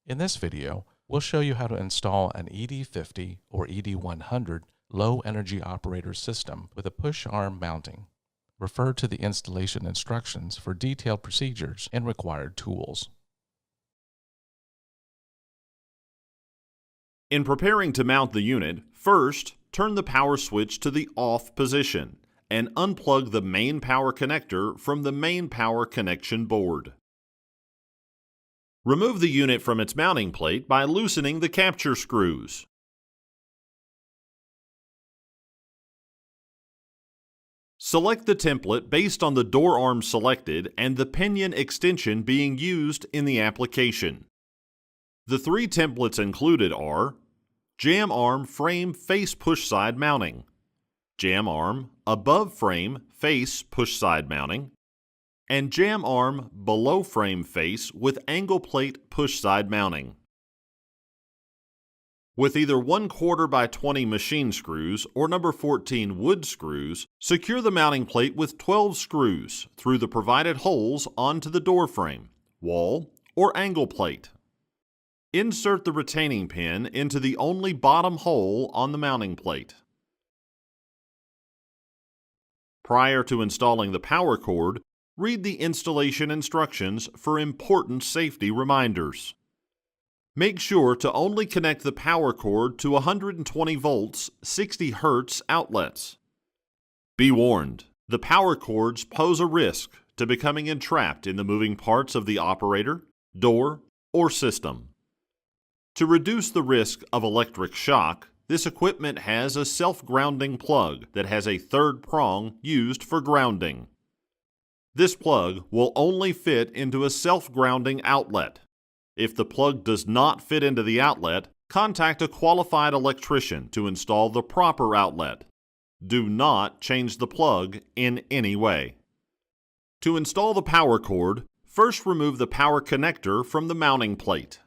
In this video, we'll show you how to install an ED50 or ED100 low energy operator system with a push arm mounting. Refer to the installation instructions for detailed procedures and required tools. In preparing to mount the unit, first turn the power switch to the off position and unplug the main power connector from the main power connection board. Remove the unit from its mounting plate by loosening the capture screws. Select the template based on the door arm selected and the pinion extension being used in the application. The three templates included are Jam Arm Frame Face Push Side Mounting, Jam Arm Above Frame Face Push Side Mounting, and Jam Arm Below Frame Face with Angle Plate Push Side Mounting. With either 1/4 by 20 machine screws or number 14 wood screws, secure the mounting plate with 12 screws through the provided holes onto the door frame, wall, or angle plate. Insert the retaining pin into the only bottom hole on the mounting plate. Prior to installing the power cord, read the installation instructions for important safety reminders. Make sure to only connect the power cord to 120 volts, 60 Hz outlets. Be warned, the power cords pose a risk to becoming entrapped in the moving parts of the operator, door, or system. To reduce the risk of electric shock, this equipment has a self-grounding plug that has a third prong used for grounding. This plug will only fit into a self-grounding outlet. If the plug does not fit into the outlet, contact a qualified electrician to install the proper outlet. Do not change the plug in any way. To install the power cord, first remove the power connector from the mounting plate.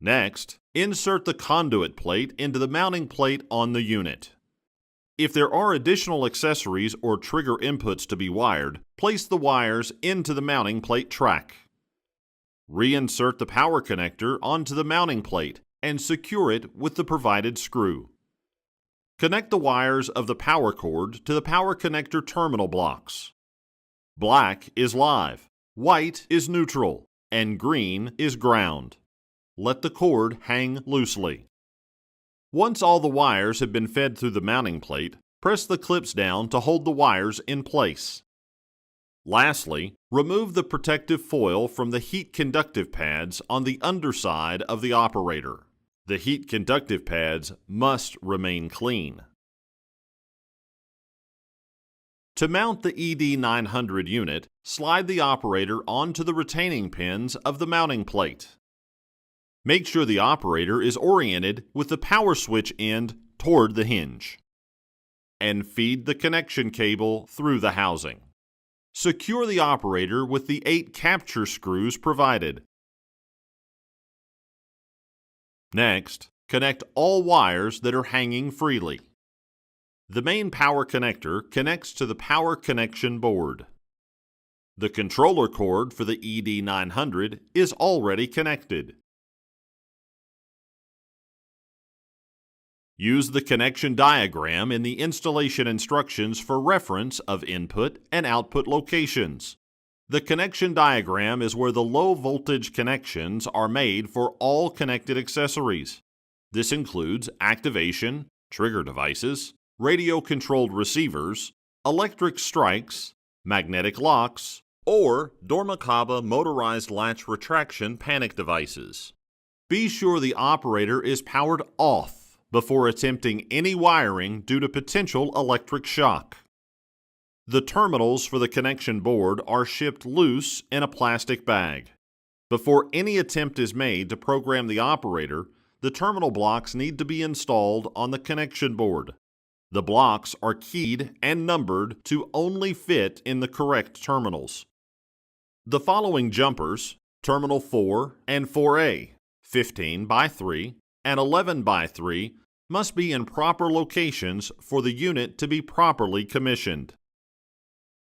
Next, insert the conduit plate into the mounting plate on the unit. If there are additional accessories or trigger inputs to be wired, place the wires into the mounting plate track. Reinsert the power connector onto the mounting plate and secure it with the provided screw. Connect the wires of the power cord to the power connector terminal blocks. Black is live, white is neutral, and green is ground. Let the cord hang loosely. Once all the wires have been fed through the mounting plate, press the clips down to hold the wires in place. Lastly, remove the protective foil from the heat conductive pads on the underside of the operator. The heat conductive pads must remain clean. To mount the ED900 unit, slide the operator onto the retaining pins of the mounting plate. Make sure the operator is oriented with the power switch end toward the hinge. And feed the connection cable through the housing. Secure the operator with the 8 capture screws provided. Next, connect all wires that are hanging freely. The main power connector connects to the power connection board. The controller cord for the ED900 is already connected. Use the connection diagram in the installation instructions for reference of input and output locations. The connection diagram is where the low voltage connections are made for all connected accessories. This includes activation, trigger devices, radio-controlled receivers, electric strikes, magnetic locks, or Dorma Kaba motorized latch retraction panic devices. Be sure the operator is powered off before attempting any wiring due to potential electric shock. The terminals for the connection board are shipped loose in a plastic bag. Before any attempt is made to program the operator, the terminal blocks need to be installed on the connection board. The blocks are keyed and numbered to only fit in the correct terminals. The following jumpers, Terminal 4 and 4A, 15 by 3, and 11 by 3, must be in proper locations for the unit to be properly commissioned.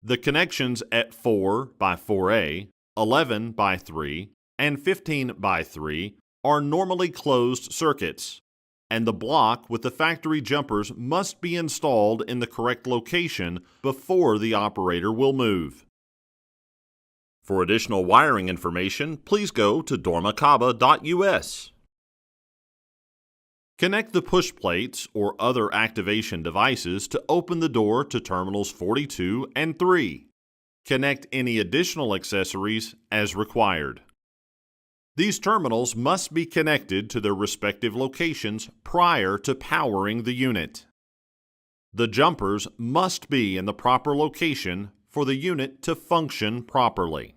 The connections at 4 by 4A, 11 by 3, and 15 by 3 are normally closed circuits, and the block with the factory jumpers must be installed in the correct location before the operator will move. For additional wiring information, please go to dormakaba.us. Connect the push plates or other activation devices to open the door to terminals 42 and 3. Connect any additional accessories as required. These terminals must be connected to their respective locations prior to powering the unit. The jumpers must be in the proper location for the unit to function properly.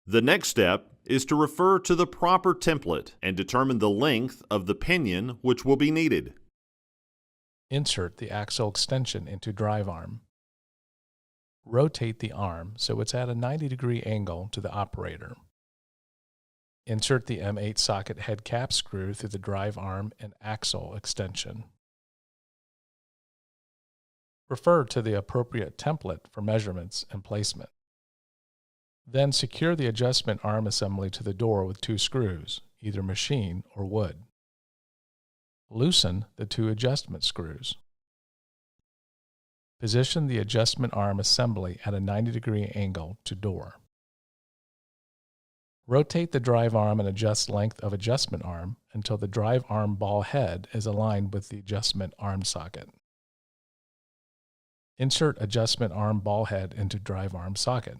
The next step is to refer to the proper template and determine the length of the pinion which will be needed. Insert the axle extension into drive arm. Rotate the arm so it's at a 90-degree angle to the operator. Insert the M8 socket head cap screw through the drive arm and axle extension. Refer to the appropriate template for measurements and placement. Then secure the adjustment arm assembly to the door with 2 screws, either machine or wood. Loosen the 2 adjustment screws. Position the adjustment arm assembly at a 90-degree angle to door. Rotate the drive arm and adjust length of adjustment arm until the drive arm ball head is aligned with the adjustment arm socket. Insert adjustment arm ball head into drive arm socket.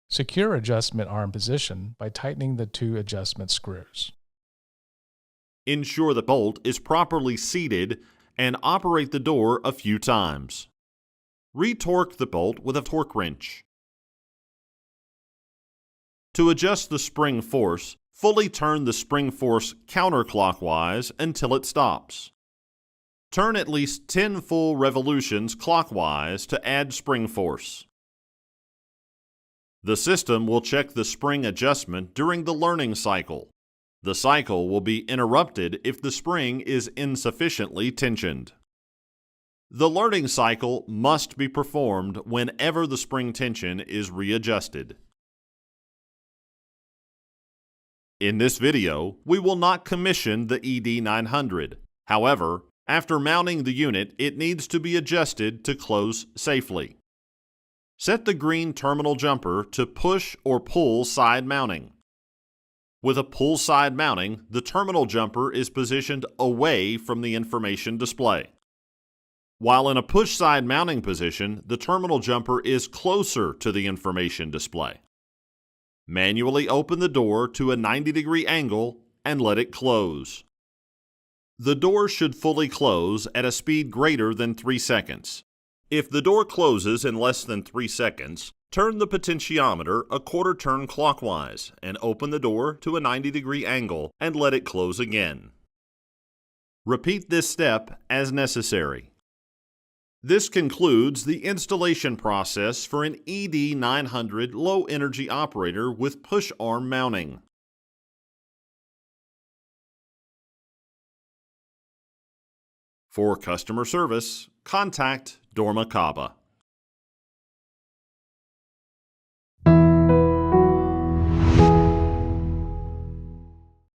Secure adjustment arm position by tightening the 2 adjustment screws. Ensure the bolt is properly seated and operate the door a few times. Retorque the bolt with a torque wrench. To adjust the spring force, fully turn the spring force counterclockwise until it stops. Turn at least 10 full revolutions clockwise to add spring force. The system will check the spring adjustment during the learning cycle. The cycle will be interrupted if the spring is insufficiently tensioned. The learning cycle must be performed whenever the spring tension is readjusted. In this video, we will not commission the ED100. However, after mounting the unit, it needs to be adjusted to close safely. Set the green terminal jumper to push or pull side mounting. With a pull side mounting, the terminal jumper is positioned away from the information display. While in a push side mounting position, the terminal jumper is closer to the information display. Manually open the door to a 90-degree angle and let it close. The door should fully close at a speed greater than 3 seconds. If the door closes in less than 3 seconds, turn the potentiometer a quarter turn clockwise and open the door to a 90-degree angle and let it close again. Repeat this step as necessary. This concludes the installation process for an ED100 low-energy operator with push arm mounting. For customer service, contact Dorma Kaba.